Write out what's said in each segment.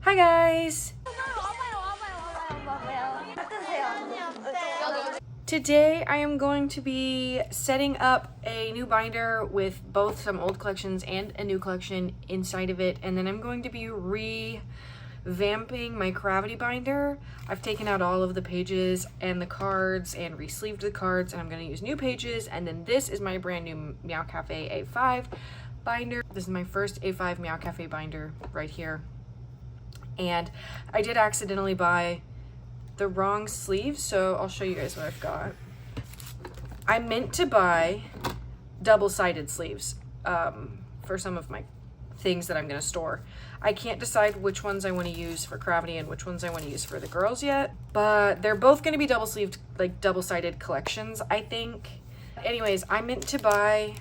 Hi guys! Today I am going to be setting up a new binder with both some old collections and a new collection inside of it, and then I'm going to be revamping my Cravity binder. I've taken out all of the pages and the cards and re-sleeved the cards, and I'm going to use new pages. And then this is my brand new meowcafe A5 binder. This is my first A5 meowcafe binder right here. And I did accidentally buy the wrong sleeves, so I'll show you guys what I've got. I meant to buy double-sided sleeves for some of my things that I'm gonna store. I can't decide which ones I want to use for Cravity and which ones I want to use for the girls yet, but they're both gonna be double-sleeved, like double-sided collections, I think. Anyways, I meant to buy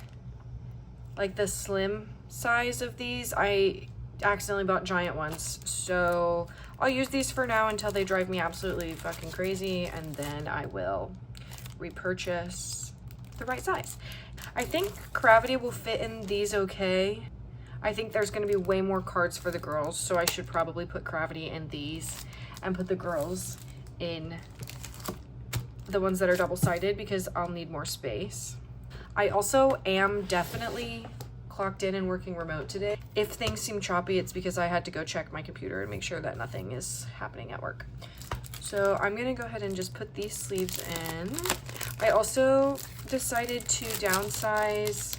like the slim size of these. I accidentally bought giant ones, so I'll use these for now until they drive me absolutely fucking crazy, and then I will repurchase the right size. I think Cravity will fit in these okay. I think there's going to be way more cards for the girls, so I should probably put Cravity in these and put the girls in the ones that are double-sided because I'll need more space. I also am definitely clocked in and working remote today. If things seem choppy, it's because I had to go check my computer and make sure that nothing is happening at work. So I'm gonna go ahead and just put these sleeves in. I also decided to downsize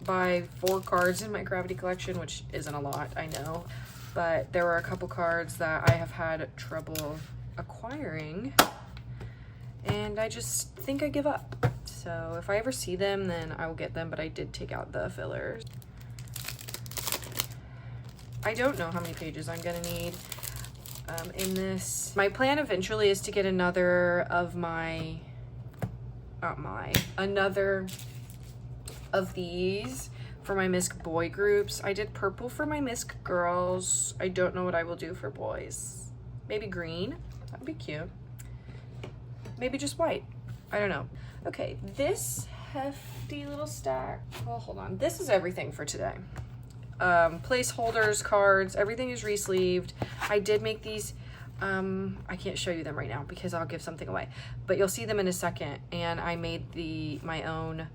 by 4 cards in my Cravity collection, which isn't a lot, I know, but there were a couple cards that I have had trouble acquiring, and I just think I give up. So if I ever see them, then I will get them, but I did take out the fillers. I don't know how many pages I'm gonna need in this. My plan eventually is to get another of these for my MISC boy groups. I did purple for my MISC girls. I don't know what I will do for boys. Maybe green, that'd be cute. Maybe just white, I don't know. Okay, this hefty little stack, well, hold on. This is everything for today. Placeholders, cards, everything is re-sleeved. I did make these, I can't show you them right now because I'll give something away, but you'll see them in a second. And I made my own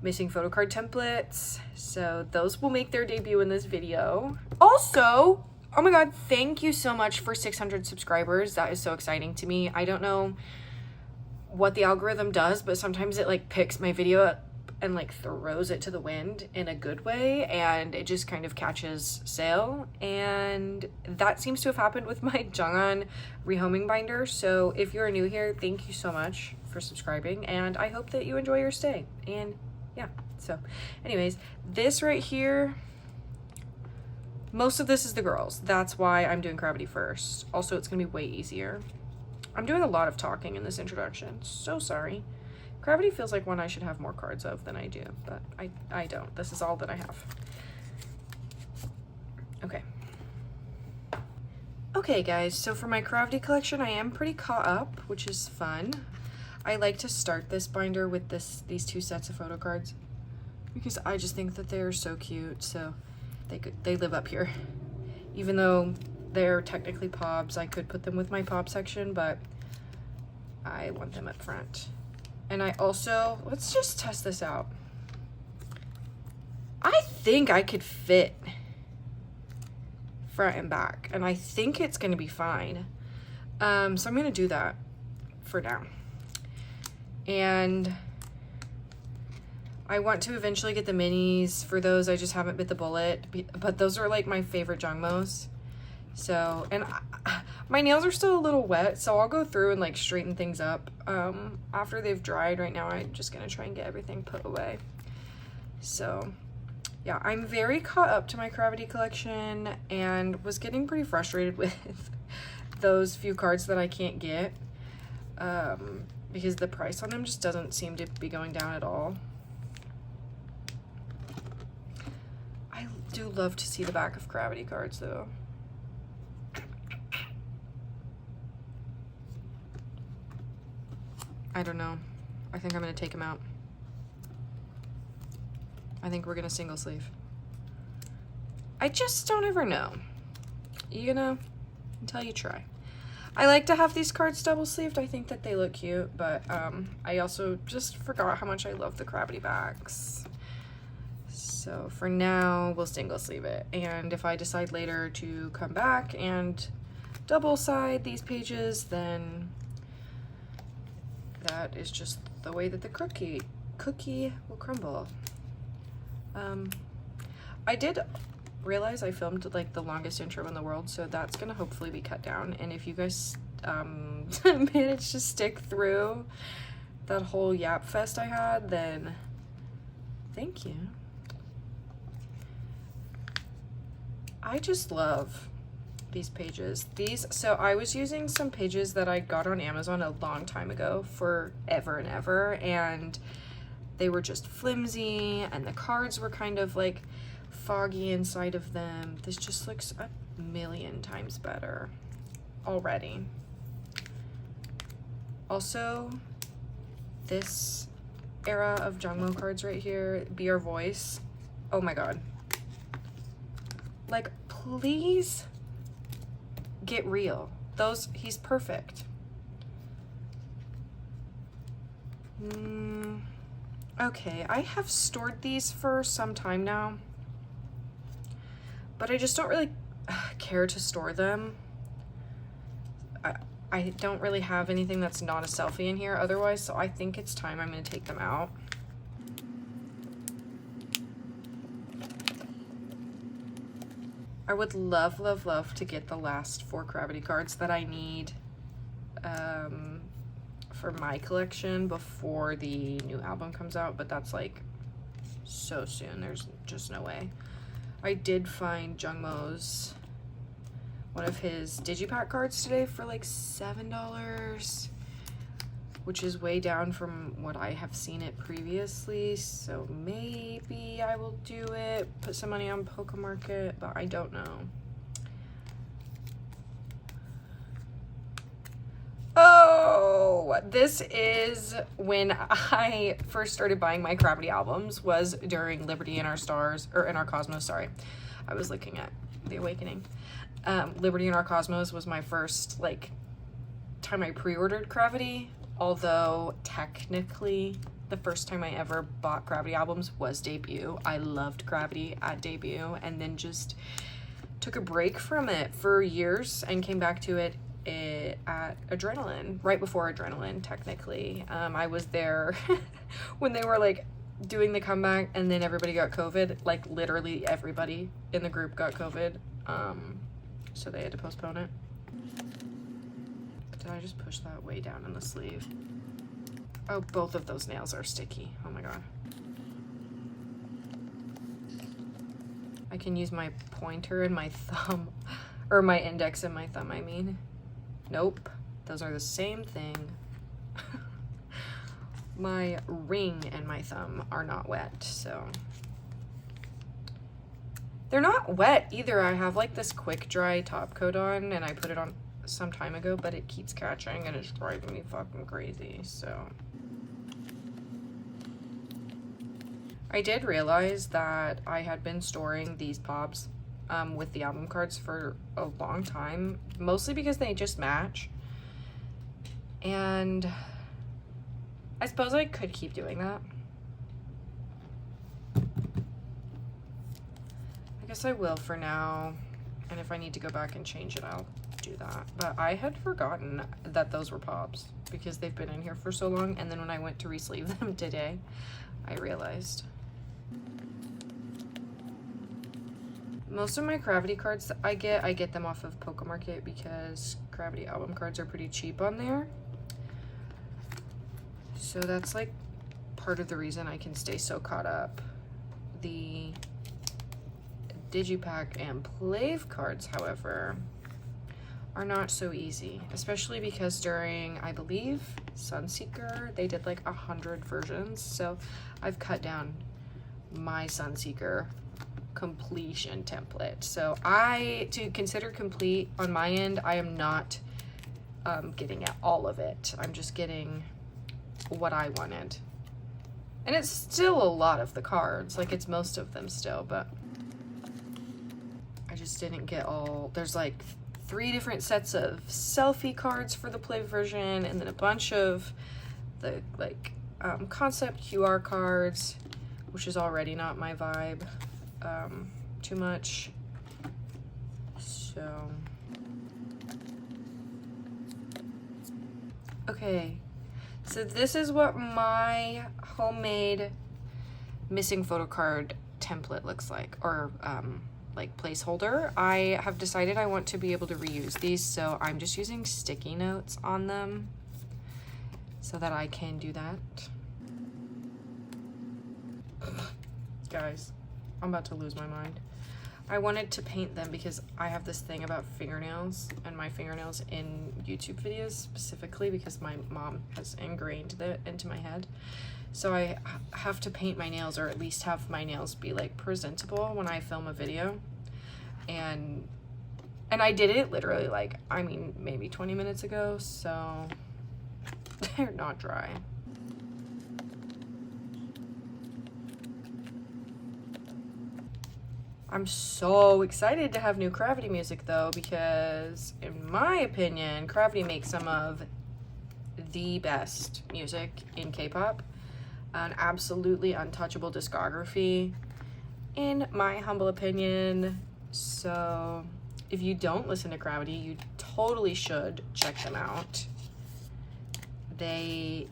missing photo card templates, so those will make their debut in this video. Also, oh my god, thank you so much for 600 subscribers. That is so exciting to me. I don't know what the algorithm does, but sometimes it like picks my video up and like throws it to the wind in a good way, and it just kind of catches sail. And that seems to have happened with my Jong'an rehoming binder. So if you're new here, thank you so much for subscribing, and I hope that you enjoy your stay. And yeah, so anyways, this right here, most of this is the girls. That's why I'm doing Cravity first. Also, it's gonna be way easier. I'm doing a lot of talking in this introduction, so sorry. Cravity feels like one I should have more cards of than I do, but I don't. This is all that I have. Okay. Okay guys, so for my Cravity collection, I am pretty caught up, which is fun. I like to start this binder with these 2 sets of photo cards because I just think that they're so cute, so they live up here. Even though they're technically pobs, I could put them with my pob section, but I want them up front. And I also, let's just test this out. I think I could fit front and back, and I think it's gonna be fine. So I'm gonna do that for now. And I want to eventually get the minis. For those, I just haven't bit the bullet, but those are like my favorite Jungmos. So, and my nails are still a little wet, so I'll go through and like straighten things up after they've dried. Right now I'm just gonna try and get everything put away. So yeah, I'm very caught up to my Cravity collection and was getting pretty frustrated with those few cards that I can't get because the price on them just doesn't seem to be going down at all. I do love to see the back of Cravity cards though. I don't know. I think I'm gonna take them out. I think we're gonna single sleeve. I just don't ever know. You know? until you try. I like to have these cards double sleeved. I think that they look cute, but I also just forgot how much I love the Cravity backs. So for now, we'll single sleeve it. And if I decide later to come back and double side these pages, then that is just the way that the cookie will crumble. I did realize I filmed like the longest intro in the world, so that's gonna hopefully be cut down. And if you guys managed to stick through that whole yap fest I had, then thank you. I just love these pages. So I was using some pages that I got on Amazon a long time ago, forever and ever, and they were just flimsy and the cards were kind of like foggy inside of them. This just looks a million times better already. Also, this era of Jungmo cards right here, Be Our Voice, oh my god. Like, please get real. He's perfect. Okay, I have stored these for some time now, but I just don't really care to store them. I don't really have anything that's not a selfie in here otherwise, so I think it's time I'm going to take them out. I would love, love, love to get the last 4 Cravity cards that I need for my collection before the new album comes out, but that's like so soon. There's just no way. I did find Jungmo's, one of his digipack cards today for like $7, which is way down from what I have seen it previously, so maybe I will do it, put some money on Pokemarket, but I don't know. Oh, this is when I first started buying my Cravity albums, was during Liberty in Our Stars, or in Our Cosmos, sorry. I was looking at The Awakening. Liberty in Our Cosmos was my first like time I pre-ordered Cravity, although technically the first time I ever bought Cravity albums was debut. I loved Cravity at debut and then just took a break from it for years and came back to it at Adrenaline, right before Adrenaline technically. I was there when they were like doing the comeback and then everybody got COVID, like literally everybody in the group got COVID, so they had to postpone it. Did I just push that way down in the sleeve? Oh, both of those nails are sticky. Oh my god. I can use my pointer and my thumb, or my index and my thumb, I mean. Nope, those are the same thing. My ring and my thumb are not wet, so. They're not wet either. I have like this quick dry top coat on and I put it on some time ago, but it keeps catching and it's driving me fucking crazy, so. I did realize that I had been storing these pops with the album cards for a long time, mostly because they just match. And I suppose I could keep doing that. I guess I will for now, and if I need to go back and change it, I'll do that. But I had forgotten that those were pops because they've been in here for so long, and then when I went to re-sleeve them today, I realized. Most of my Cravity cards that I get them off of Pokemarket because Cravity album cards are pretty cheap on there. So that's like part of the reason I can stay so caught up. The Digipack and Plave cards, however, are not so easy, especially because during, I believe, Sunseeker, they did like 100 versions. So I've cut down my Sunseeker completion template. So to consider complete on my end, I am not getting at all of it. I'm just getting what I wanted. And it's still a lot of the cards, like it's most of them still, but I just didn't get all, there's like 3 different sets of selfie cards for the play version, and then a bunch of the like concept QR cards, which is already not my vibe too much. So okay, so this is what my homemade missing photo card template looks like, or like placeholder. I have decided I want to be able to reuse these, so I'm just using sticky notes on them so that I can do that. Guys, I'm about to lose my mind. I wanted to paint them because I have this thing about fingernails and my fingernails in YouTube videos, specifically because my mom has ingrained that into my head. So I have to paint my nails, or at least have my nails be like presentable when I film a video. And I did it literally like, I mean, maybe 20 minutes ago, so they're not dry. I'm so excited to have new Cravity music though, because in my opinion, Cravity makes some of the best music in K-pop. An absolutely untouchable discography, in my humble opinion. So if you don't listen to Cravity, you totally should check them out. They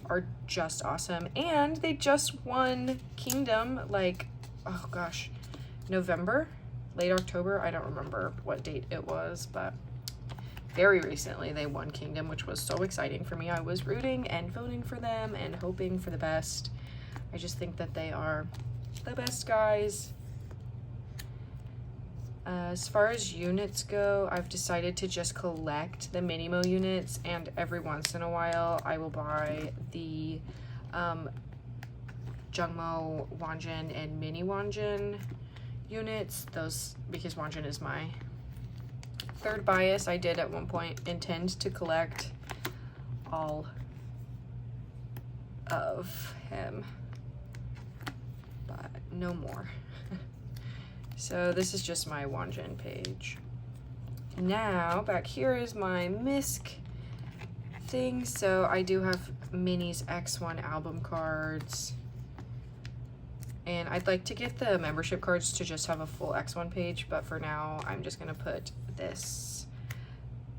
are just awesome, and they just won Kingdom, like, oh gosh, November, late October, I don't remember what date it was, but very recently they won Kingdom, which was so exciting for me. I was rooting and voting for them and hoping for the best. I just think that they are the best guys. As far as units go, I've decided to just collect the Minimo units, and every once in a while I will buy the Jungmo Wanjin and Mini Wanjin units, those, because Wanjin is my third bias. I did at one point intend to collect all of him, but no more. So this is just my Wanjin page. Now back here is my MISC thing. So I do have Minnie's X1 album cards, and I'd like to get the membership cards to just have a full X1 page, but for now I'm just gonna put this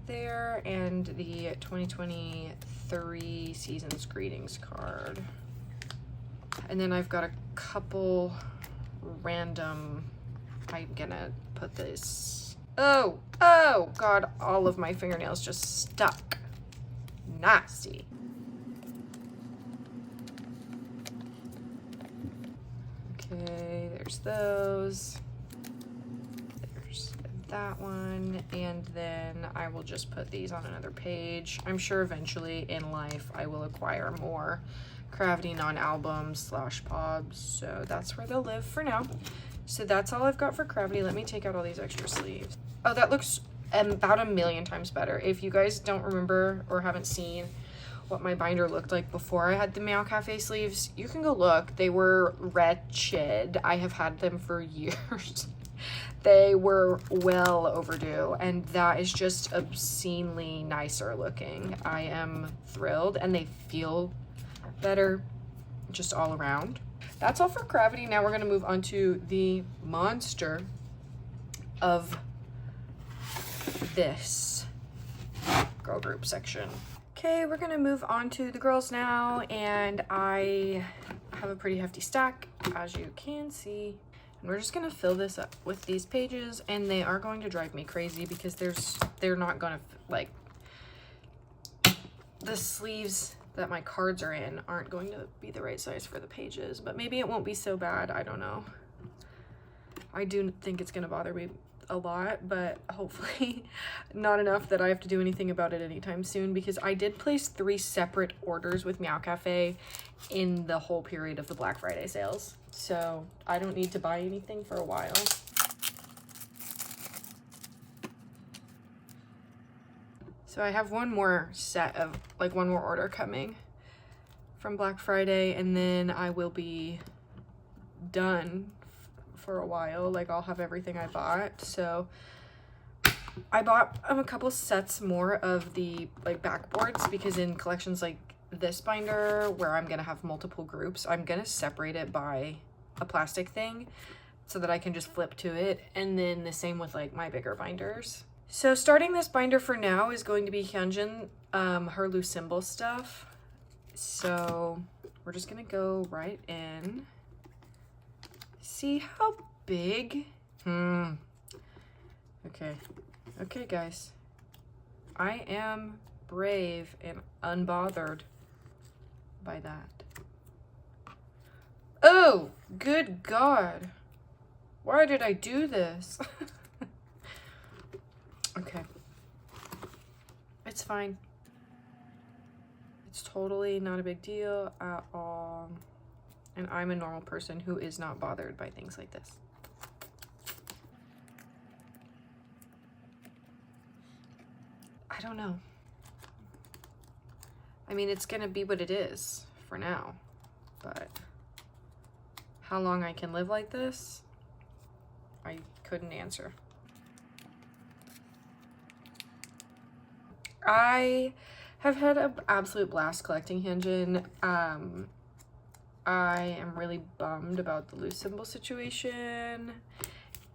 there and the 2023 season's greetings card. And then I've got a couple random, I'm gonna put this, oh god, all of my fingernails just stuck. Nasty. Okay, there's those. There's that one, and then I will just put these on another page. I'm sure eventually in life I will acquire more Cravity non-albums / pobs, so that's where they'll live for now. So that's all I've got for Cravity. Let me take out all these extra sleeves. Oh, that looks about 1,000,000 times better. If you guys don't remember or haven't seen what my binder looked like before I had the meowcafe sleeves, you can go look. They were wretched. I have had them for years. They were well overdue, and that is just obscenely nicer looking. I am thrilled, and they feel better just all around. That's all for Cravity. Now we're gonna move on to the monster of this girl group section. Okay, we're gonna move on to the girls now, and I have a pretty hefty stack, as you can see. And we're just gonna fill this up with these pages, and they are going to drive me crazy because they're not gonna, like, the sleeves that my cards are in aren't going to be the right size for the pages, but maybe it won't be so bad. I don't know. I do think it's gonna bother me a lot, but hopefully not enough that I have to do anything about it anytime soon, because I did place 3 separate orders with meowcafe in the whole period of the Black Friday sales, so I don't need to buy anything for a while. So I have one more set of, like, one more order coming from Black Friday, and then I will be done for a while. Like, I'll have everything I bought. So I bought a couple sets more of the like backboards because in collections like this binder where I'm gonna have multiple groups, I'm gonna separate it by a plastic thing so that I can just flip to it, and then the same with like my bigger binders. So starting this binder for now is going to be Hyunjin, her loose symbol stuff. So we're just gonna go right in. See how big? Okay guys, I am brave and unbothered by that. Oh, good God. Why did I do this? Okay. It's fine. It's totally not a big deal at all. And I'm a normal person who is not bothered by things like this. I don't know. I mean, it's gonna be what it is for now, but how long I can live like this, I couldn't answer. I have had an absolute blast collecting Hyunjin. I am really bummed about the loose symbol situation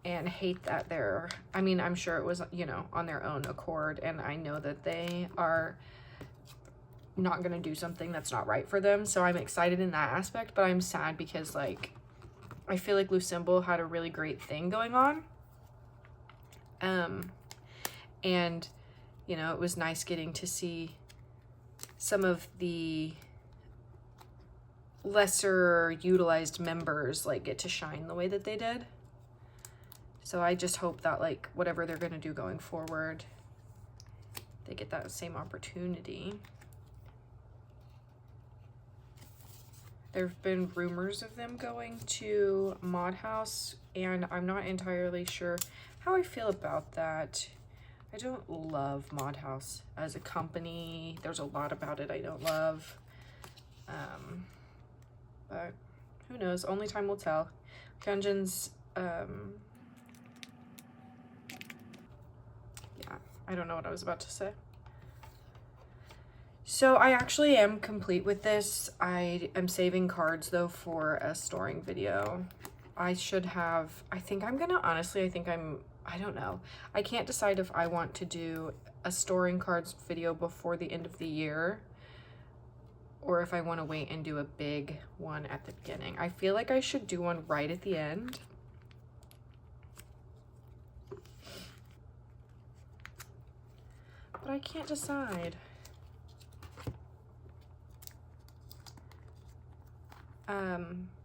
and hate that they're, I mean, I'm sure it was, you know, on their own accord, and I know that they are not gonna do something that's not right for them, so I'm excited in that aspect, but I'm sad because, like, I feel like loose symbol had a really great thing going on. And, you know, it was nice getting to see some of the lesser utilized members, like, get to shine the way that they did. So I just hope that, like, whatever they're gonna do going forward, they get that same opportunity. There have been rumors of them going to Mod House, and I'm not entirely sure how I feel about that. I don't love Mod House as a company. There's a lot about it I don't love. But who knows? Only time will tell. Hyunjin's, yeah, I don't know what I was about to say. So I actually am complete with this. I am saving cards though for a storing video. I should have, I think I'm gonna, honestly, I don't know. I can't decide if I want to do a storing cards video before the end of the year or if I want to wait and do a big one at the beginning. I feel like I should do one right at the end. But I can't decide.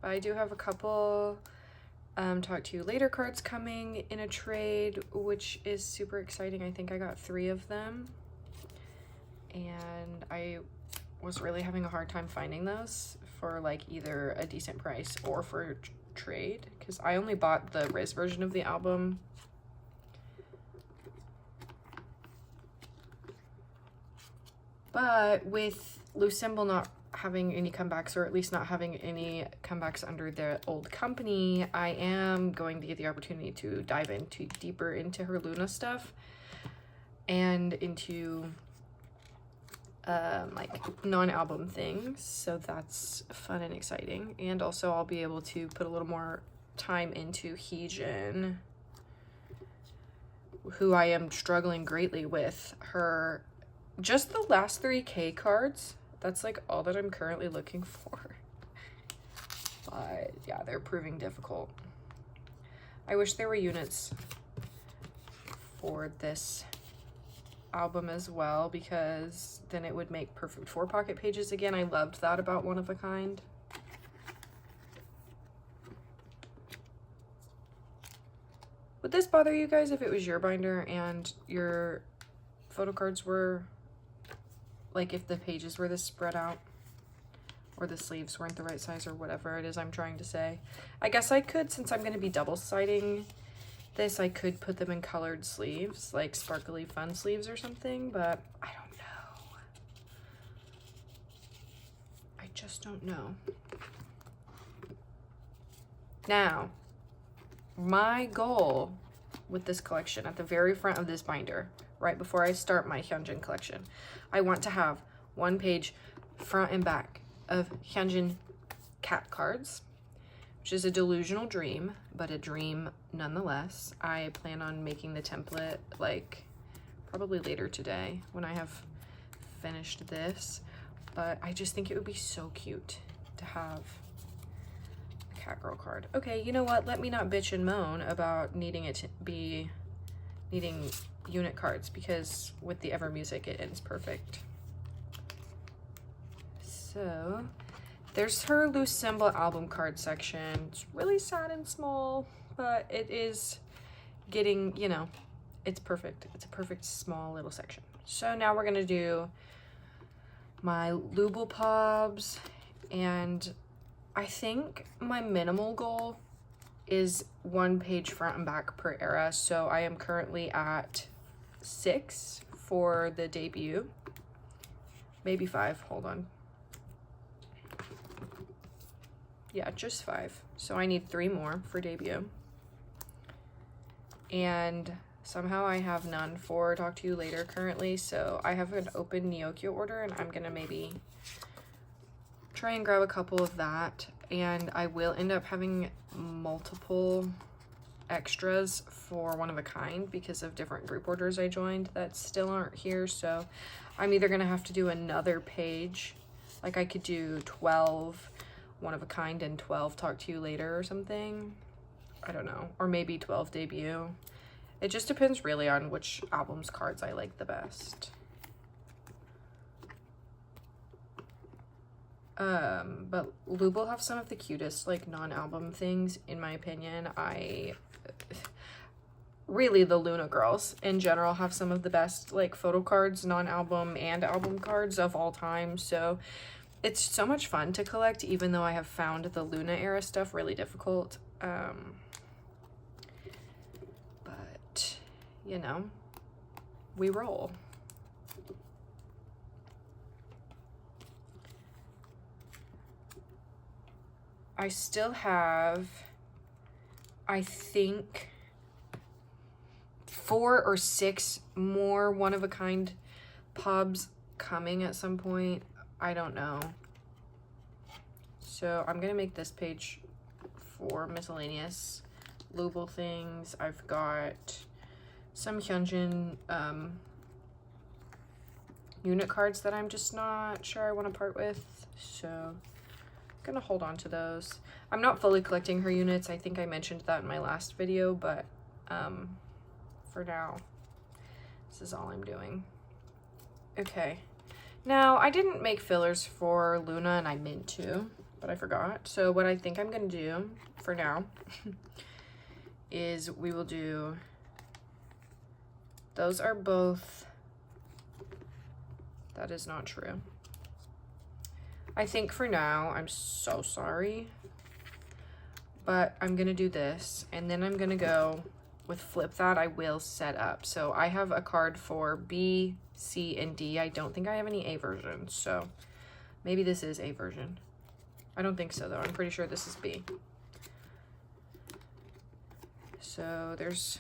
But I do have a couple talk to you later cards coming in a trade, which is super exciting. I think I got 3 of them, and I was really having a hard time finding those for like either a decent price or for trade, because I only bought the Riz version of the album. But with loose symbol not having any comebacks, or at least not having any comebacks under the old company, I am going to get the opportunity to dive into deeper into her Luna stuff and into like non-album things, so that's fun and exciting. And also I'll be able to put a little more time into Hyunjin, who I am struggling greatly with. Her, just the last 3K cards, that's like all that I'm currently looking for. But yeah, they're proving difficult. I wish there were units for this album as well, because then it would make perfect 4 pocket pages again. I loved that about One of a Kind. Would this bother you guys if it was your binder and your photo cards were, like, if the pages were this spread out, or the sleeves weren't the right size, or whatever it is I'm trying to say? I guess I could, since I'm going to be double-siding this, I could put them in colored sleeves, like sparkly fun sleeves or something, but I don't know. I just don't know. Now, my goal with this collection at the very front of this binder, right before I start my Hyunjin collection. I want to have one page front and back of Hyunjin cat cards, which is a delusional dream, but a dream nonetheless. I plan on making the template like probably later today when I have finished this, but I just think it would be so cute to have a cat girl card. Okay, you know what? Let me not bitch and moan about needing unit cards, because with the Ever Music it ends perfect. So there's her Loose Symbol album card section. It's really sad and small, but it is getting, you know, it's perfect. It's a perfect small little section. So now we're gonna do my Lubel Pobs, and I think my minimal goal is one page front and back per era. So I am currently at 6 for the debut, maybe 5, hold on. Yeah, just 5. So I need 3 more for debut. And somehow I have none for Talk to You Later currently. So I have an open Neokyo order, and I'm gonna maybe try and grab a couple of that. And I will end up having multiple extras for One of a Kind because of different group orders I joined that still aren't here. So I'm either gonna have to do another page, like I could do 12 One of a Kind and 12 Talk to You Later or something. I don't know. Or maybe 12 debut. It just depends really on which album's cards I like the best. But Lube will have some of the cutest like non-album things in my opinion. Really the Luna girls in general have some of the best like photo cards, non-album and album cards of all time. So it's so much fun to collect, even though I have found the Luna era stuff really difficult. But, you know, we roll. I still have, I think, 4 or 6 more One of a Kind pubs coming at some point. I don't know. So I'm gonna make this page for miscellaneous Lubel things. I've got some Hyunjin unit cards that I'm just not sure I want to part with, so I'm gonna hold on to those. I'm not fully collecting her units. I think I mentioned that in my last video, but for now this is all I'm doing. Okay. Now, I didn't make fillers for Luna, and I meant to, but I forgot. So what I think I'm going to do for now is we will do, those are both, that is not true. I think for now, I'm so sorry, but I'm going to do this, and then I'm going to go with Flip That. I will set up. So I have a card for B, C, and D. I don't think I have any A versions, so maybe this is A version. I don't think so though. I'm pretty sure this is B. So there's,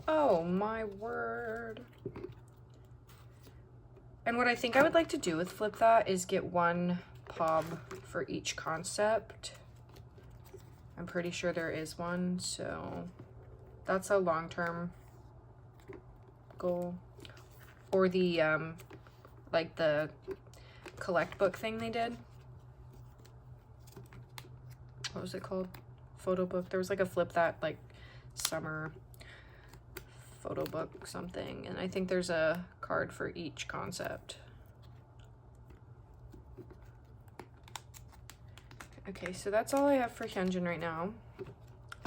oh my word. And what I think I would like to do with Flip That is get one pub for each concept. I'm pretty sure there is one, so that's a long-term goal. Or the like the collect book thing they did. What was it called? Photo book. There was like a Flip That like summer photo book something, and I think there's a card for each concept. Okay, so that's all I have for Hyunjin right now.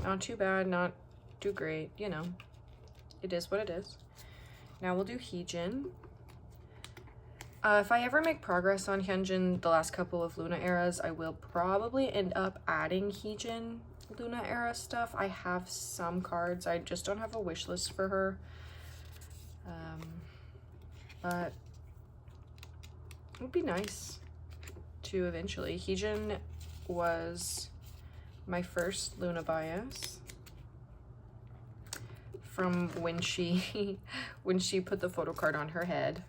Not too bad, not too great, you know. It is what it is. Now we'll do Heejin. If I ever make progress on Hyunjin the last couple of Luna eras, I will probably end up adding Heejin Luna era stuff. I have some cards, I just don't have a wish list for her. But it would be nice to eventually. Heejin was my first Luna bias. from when she when she put the photo card on her head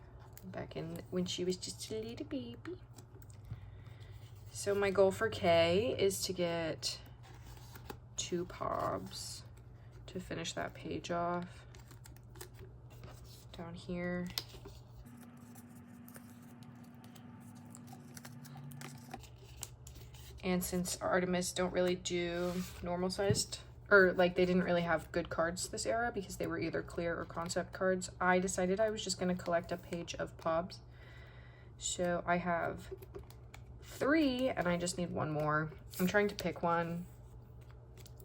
back in when she was just a little baby. So my goal for Kay is to get 2 pobs to finish that page off down here. And since Artemis don't really do normal sized, or like they didn't really have good cards this era because they were either clear or concept cards, I decided I was just gonna collect a page of pobs. So I have 3 and I just need 1 more. I'm trying to pick one,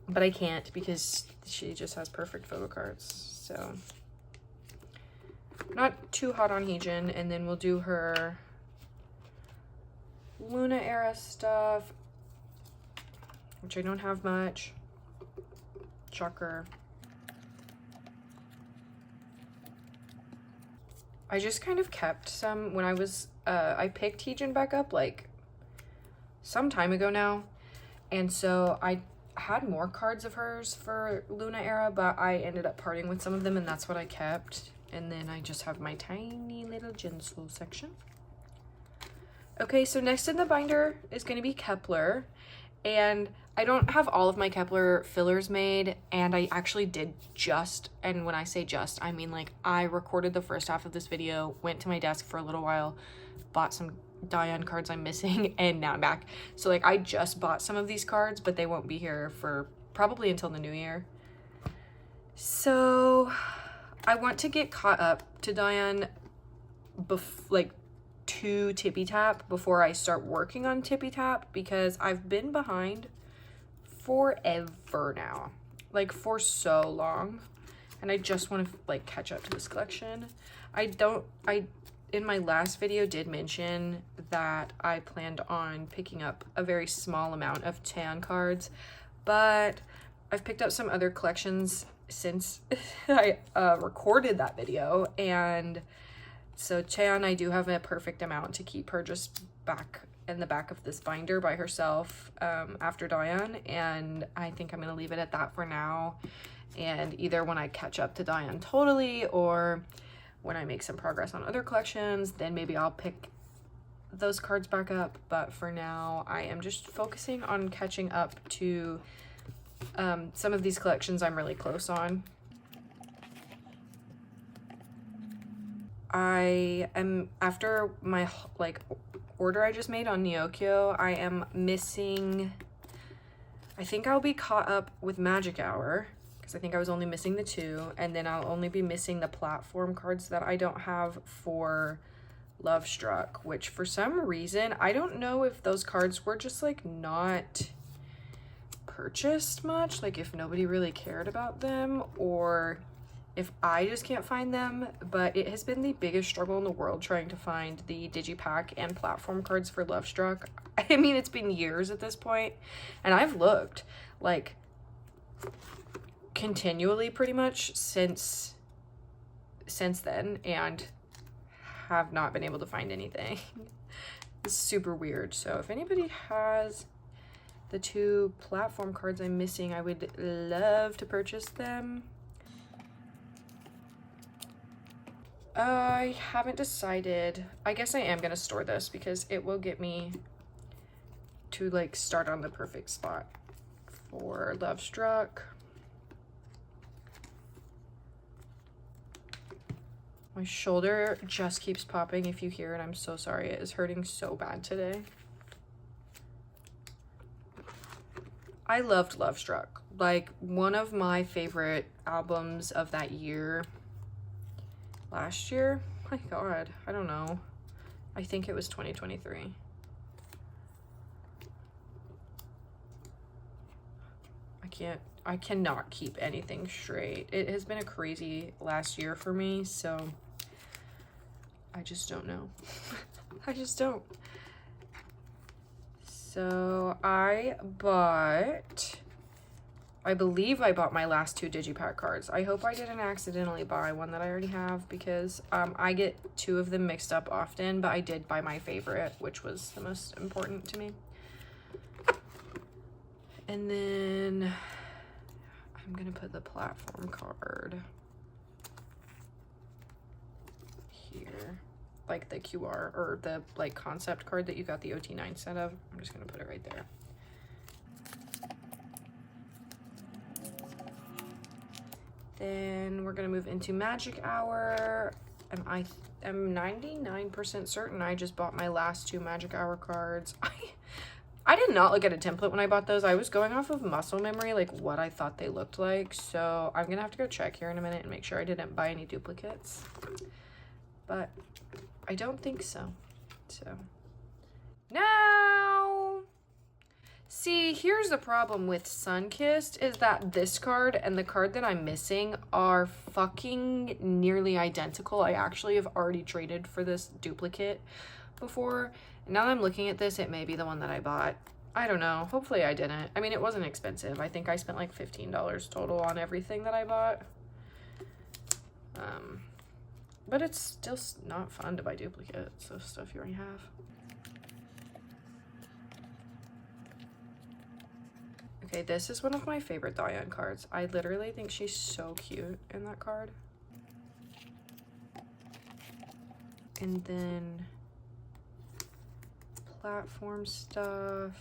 but I can't because she just has perfect photo cards. So not too hot on Heejin, and then we'll do her Luna era stuff, which I don't have much. Shocker. I just kind of kept some when I was I picked Heejin back up like some time ago now, and so I had more cards of hers for Luna era, but I ended up parting with some of them, and that's what I kept. And then I just have my tiny little Jinsul section. Okay, so next in the binder is going to be Kepler, and I don't have all of my Kepler fillers made, and I actually did just, and when I say just, I mean like I recorded the first half of this video, went to my desk for a little while, bought some Diane cards I'm missing, and now I'm back. So like I just bought some of these cards, but they won't be here for probably until the new year. So I want to get caught up to Diane like to Tippy Tap before I start working on Tippy Tap, because I've been behind forever now, like for so long, and I just want to like catch up to this collection. I in my last video did mention that I planned on picking up a very small amount of Tan cards, but I've picked up some other collections since I recorded that video, and so Chan, I do have a perfect amount to keep her just back in the back of this binder by herself after Diane, and I think I'm gonna leave it at that for now, and either when I catch up to Diane totally, or when I make some progress on other collections, then maybe I'll pick those cards back up. But for now, I am just focusing on catching up to some of these collections I'm really close on. I am, after my like order I just made on Neokyo, I am missing, I think I'll be caught up with Magic Hour, because I think I was only missing the 2, and then I'll only be missing the platform cards that I don't have for Love Struck, which for some reason, I don't know if those cards were just like not purchased much, like if nobody really cared about them, or if I just can't find them, but it has been the biggest struggle in the world trying to find the Digipack and platform cards for Love Struck. I mean, it's been years at this point, and I've looked like continually pretty much since then, and have not been able to find anything. It's super weird. So if anybody has the 2 platform cards I'm missing, I would love to purchase them. I haven't decided. I guess I am gonna store this because it will get me to like start on the perfect spot for Love Struck. My shoulder just keeps popping. If you hear it, I'm so sorry. It is hurting so bad today. I loved Love Struck. Like, one of my favorite albums of that year. Last year? My God, I don't know. I think it was 2023. I cannot keep anything straight. It has been a crazy last year for me, so I just don't know. I just don't. So I believe I bought my last 2 Digipack cards. I hope I didn't accidentally buy one that I already have, because I get 2 of them mixed up often, but I did buy my favorite, which was the most important to me. And then I'm gonna put the platform card here, like the QR or the like concept card that you got the OT9 set of. I'm just gonna put it right there. Then we're gonna move into magic hour. And I am 99% certain I just bought my last 2 magic hour cards. I did not look at a template when I bought those. I was going off of muscle memory, like what I thought they looked like. So I'm gonna have to go check here in a minute and make sure I didn't buy any duplicates. But I don't think so. So now, see, here's the problem with Sunkissed is that this card and the card that I'm missing are fucking nearly identical. I actually have already traded for this duplicate before. And now that I'm looking at this, it may be the one that I bought. I don't know. Hopefully I didn't. I mean, it wasn't expensive. I think I spent like $15 total on everything that I bought. But it's still not fun to buy duplicates of stuff you already have. Okay, this is one of my favorite Diane cards. I literally think she's so cute in that card. And then platform stuff.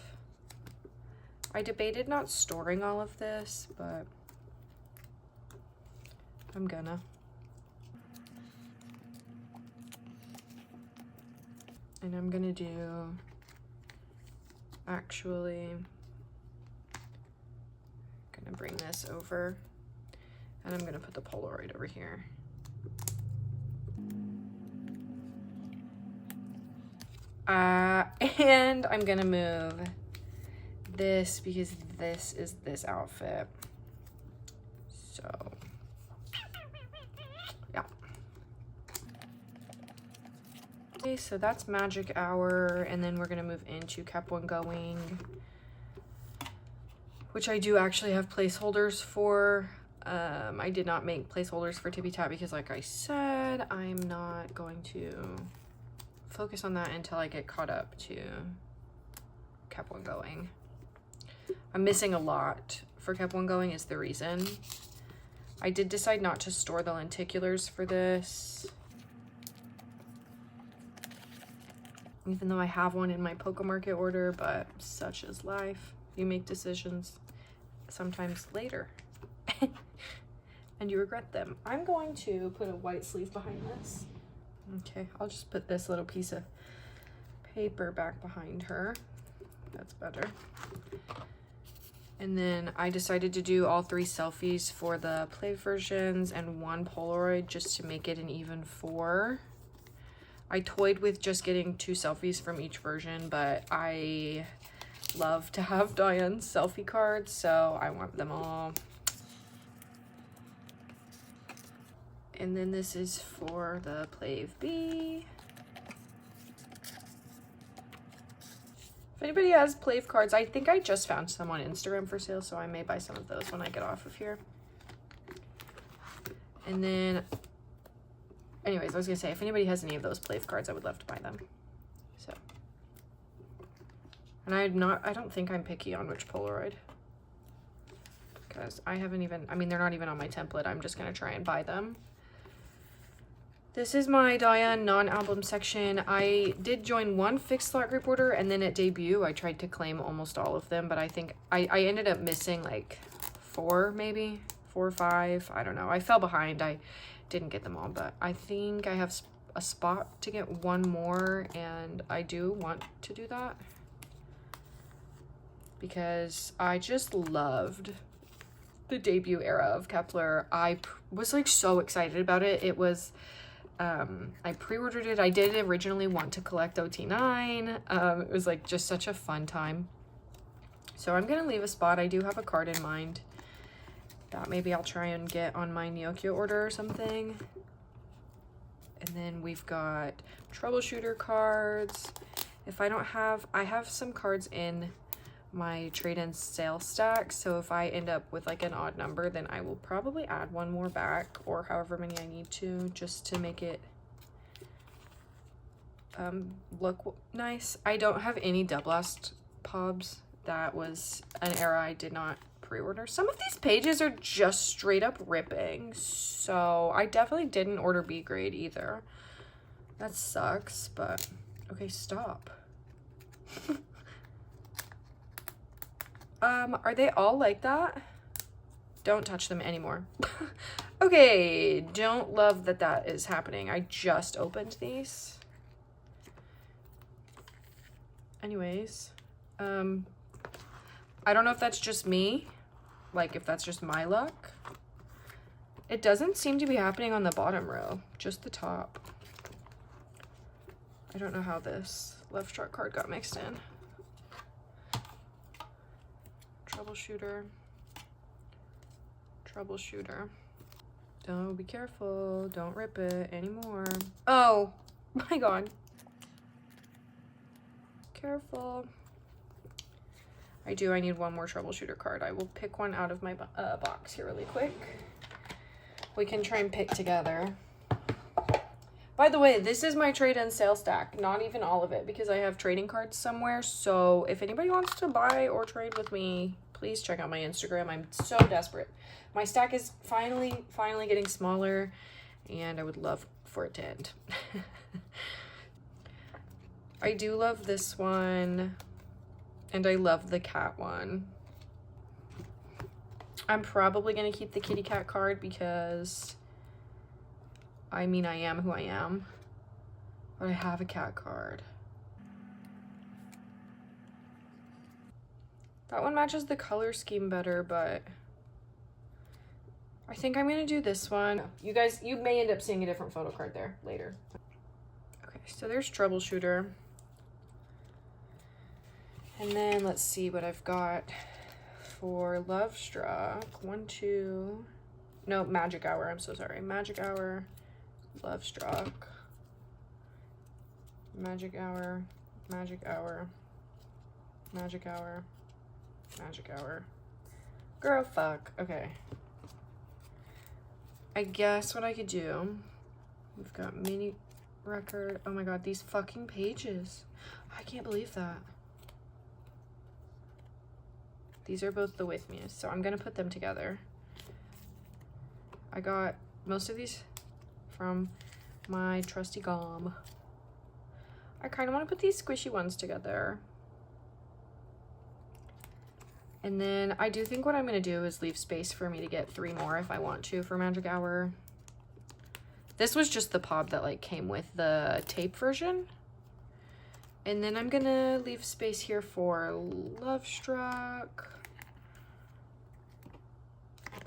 I debated not storing all of this, but I'm gonna. And I'm gonna do, actually, gonna bring this over and I'm gonna put the Polaroid over here. And I'm gonna move this because this is this outfit. So, yeah. Okay, so that's magic hour, and then we're gonna move into Kept One Going, which I do actually have placeholders for. I did not make placeholders for Tippy Tap because, like I said, I'm not going to focus on that until I get caught up to Kept One Going. I'm missing a lot for Kept One Going is the reason. I did decide not to store the lenticulars for this, even though I have one in my Pokemarket order, but such is life. You make decisions sometimes later and you regret them. I'm going to put a white sleeve behind this. Okay, I'll just put this little piece of paper back behind her. That's better. And then I decided to do all 3 selfies for the play versions and 1 Polaroid just to make it an even 4. I toyed with just getting 2 selfies from each version, but I love to have Diane's selfie cards, so I want them all. And then this is for the Plave B. If anybody has Plave cards, I think I just found some on Instagram for sale, so I may buy some of those when I get off of here. And then, anyways, I was gonna say, if anybody has any of those Plave cards, I would love to buy them. So, and I don't think I'm picky on which Polaroid, because I haven't even, I mean, they're not even on my template. I'm just gonna try and buy them. This is my Diane non-album section. I did join 1 fixed slot group order, and then at debut I tried to claim almost all of them, but I think I ended up missing like 4 maybe, 4 or 5, I don't know. I fell behind, I didn't get them all, but I think I have a spot to get 1 more, and I do want to do that because I just loved the debut era of Kepler. I was like so excited about it. It was I pre-ordered it. I did originally want to collect OT9. It was like just such a fun time. So I'm gonna leave a spot. I do have a card in mind that maybe I'll try and get on my Neokyo order or something. And then we've got troubleshooter cards. If I don't have, I have some cards in my trade-in sale stack, so if I end up with like an odd number, then I will probably add 1 more back, or however many I need to, just to make it look nice. I don't have any Doublast Pobs that was an era I did not pre-order. Some of these pages are just straight up ripping, so I definitely didn't order B grade either. That sucks, but okay, stop. Are they all like that? Don't touch them anymore. Okay, don't love that that is happening. I just opened these. Anyways, I don't know if that's just me, like if that's just my luck. It doesn't seem to be happening on the bottom row, just the top. I don't know how this love struck card got mixed in. Troubleshooter. Troubleshooter. Oh, be careful. Don't rip it anymore. Oh my god. Careful. I need one more troubleshooter card. I will pick one out of my box here really quick. We can try and pick together. By the way, this is my trade-in sale stack. Not even all of it, because I have trading cards somewhere. So if anybody wants to buy or trade with me, please check out my Instagram. I'm so desperate. My stack is finally getting smaller, and I would love for it to end. I do love this one, and I love the cat one. I'm probably going to keep the kitty cat card because, I mean, I am who I am, but I have a cat card. That one matches the color scheme better, but I think I'm going to do this one. You guys, you may end up seeing a different photo card there later. Okay, so there's Troubleshooter. And then let's see what I've got for Love Struck. Magic Hour. I'm so sorry. Magic Hour, Love Struck, Magic Hour, Magic Hour, Magic Hour, Magic Hour. Girl, fuck. Okay. I guess what I could do, we've got mini record. Oh my god, these fucking pages. I can't believe that. These are both the With Me, so I'm gonna put them together. I got most of these from my trusty GOM. I kind of want to put these squishy ones together. And then I do think what I'm gonna do is leave space for me to get 3 more if I want to for Magic Hour. This was just the pod that like came with the tape version. And then I'm gonna leave space here for Love Struck.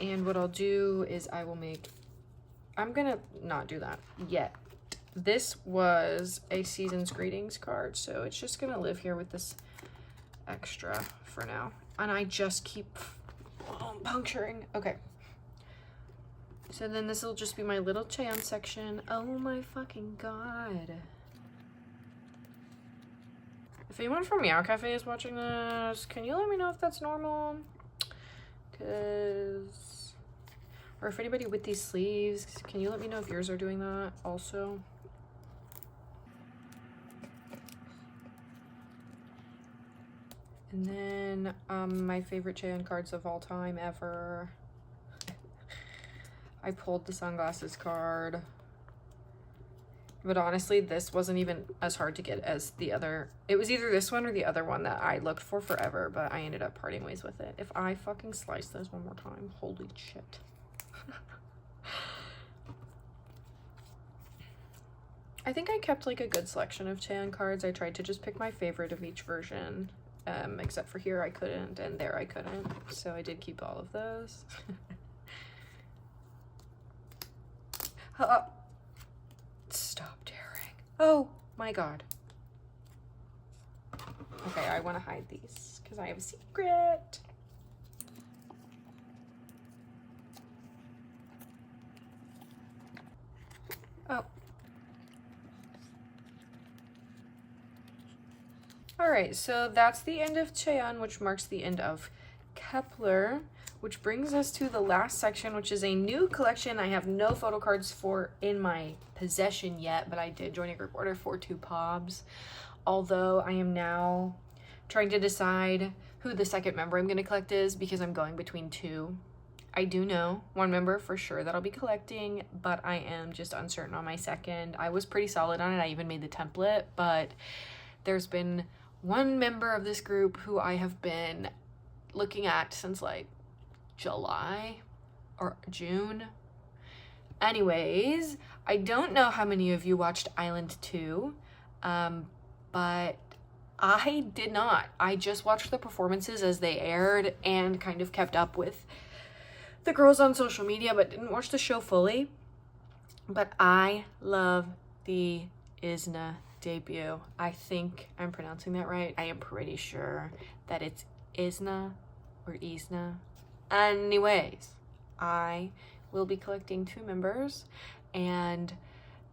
And what I'll do is I'm gonna not do that yet. This was a Season's Greetings card, so it's just gonna live here with this extra for now. And I just keep puncturing. Okay. So then this will just be my little Chan section. Oh my fucking god. If anyone from meowcafe is watching this, can you let me know if that's normal? Or if anybody with these sleeves, can you let me know if yours are doing that also? And then my favorite Chan cards of all time ever. I pulled the sunglasses card. But honestly, this wasn't even as hard to get as the other. It was either this one or the other one that I looked for forever, but I ended up parting ways with it. If I fucking slice those one more time, holy shit. I think I kept like a good selection of Chan cards. I tried to just pick my favorite of each version, except for here I couldn't, and there I couldn't. So I did keep all of those. Stop tearing. Oh my god. Okay, I want to hide these because I have a secret. Oh. Alright, so that's the end of Chan, which marks the end of Kepler, which brings us to the last section, which is a new collection I have no photo cards for in my possession yet, but I did join a group order for 2 pobs. Although I am now trying to decide who the second member I'm gonna collect is because I'm going between two. I do know one member for sure that I'll be collecting, but I am just uncertain on my second. I was pretty solid on it. I even made the template, but there's been one member of this group who I have been looking at since like July or June. Anyways, I don't know how many of you watched Island 2, but I did not. I just watched the performances as they aired and kind of kept up with the girls on social media, but didn't watch the show fully. But I love the Isna debut. I think I'm pronouncing that right. I am pretty sure that it's Isna or Isna. Anyways, I will be collecting two members, and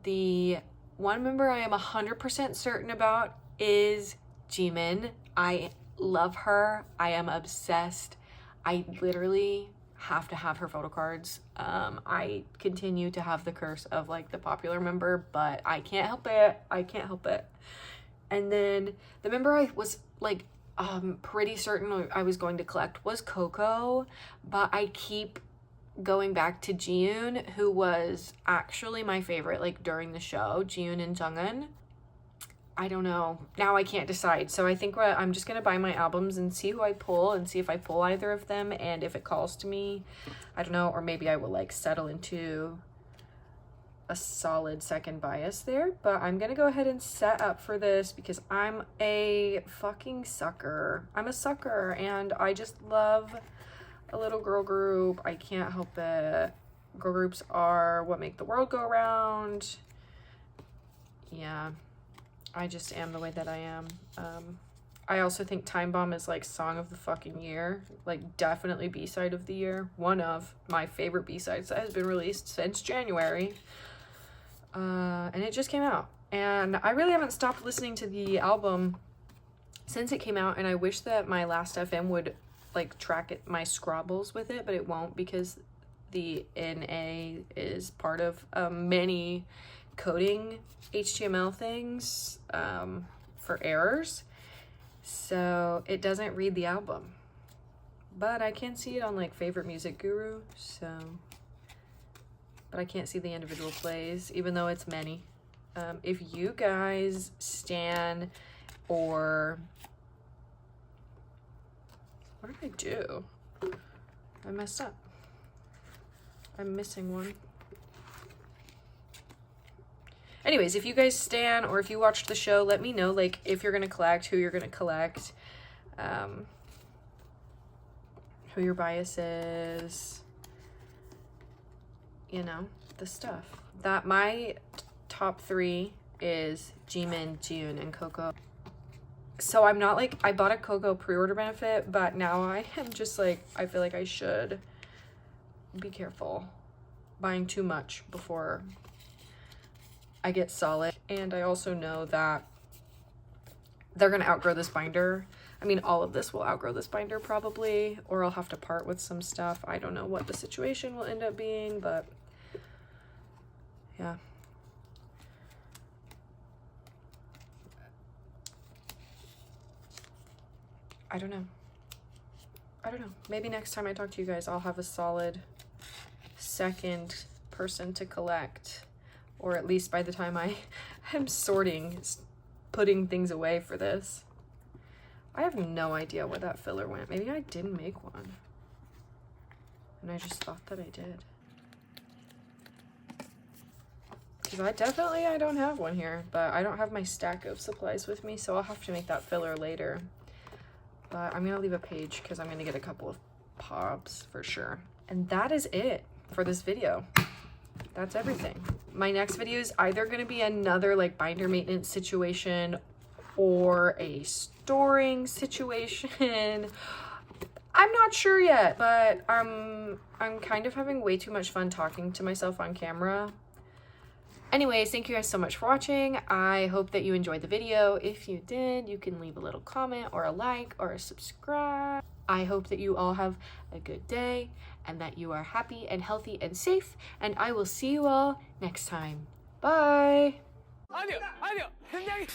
the one member I am 100% certain about is Jimin. I love her. I am obsessed. I literally have to have her photo cards. I continue to have the curse of like the popular member, but I can't help it. I can't help it. And then the member I was like pretty certain I was going to collect was Coco, but I keep going back to Jiyoon, who was actually my favorite like during the show. Jiyoon and Jungin. I don't know. Now I can't decide. So I think I'm just going to buy my albums and see who I pull and see if I pull either of them. And if it calls to me, I don't know. Or maybe I will like settle into a solid second bias there. But I'm going to go ahead and set up for this because I'm a fucking sucker. I'm a sucker and I just love a little girl group. I can't help it. Girl groups are what make the world go round. Yeah. I just am the way that I am. I also think Time Bomb is like song of the fucking year, like definitely B-side of the year. One of my favorite B-sides that has been released since January. And it just came out. And I really haven't stopped listening to the album since it came out, and I wish that my Last FM would like track it, my scrobbles with it, but it won't because the NA is part of many coding HTML things for errors, so it doesn't read the album, but I can see it on like Favorite Music Guru, so, but I can't see the individual plays even though it's many. If you guys stan or what did I do? I messed up. I'm missing one. Anyways, if you guys stan or if you watched the show, let me know like if you're gonna collect, who you're gonna collect, who your bias is, you know, the stuff. That my top three is Jimin, Jiyoon, and Coco. So I'm not like, I bought a Coco pre-order benefit, but now I am just like, I feel like I should be careful buying too much before I get solid. And I also know that they're gonna outgrow this binder. I mean, all of this will outgrow this binder probably, or I'll have to part with some stuff. I don't know what the situation will end up being, but yeah. I don't know. Maybe next time I talk to you guys, I'll have a solid second person to collect. Or at least by the time I am sorting, putting things away for this. I have no idea where that filler went. Maybe I didn't make one. And I just thought that I did. Because I don't have one here. But I don't have my stack of supplies with me, so I'll have to make that filler later. But I'm going to leave a page because I'm going to get a couple of pops for sure. And that is it for this video. That's everything. My next video is either going to be another like binder maintenance situation or a storing situation. I'm not sure yet, but I'm kind of having way too much fun talking to myself on camera. Anyways, thank you guys so much for watching. I hope that you enjoyed the video. If you did, you can leave a little comment or a like or a subscribe. I hope that you all have a good day and that you are happy and healthy and safe, and I will see you all next time. Bye! 아니요, 햄냥이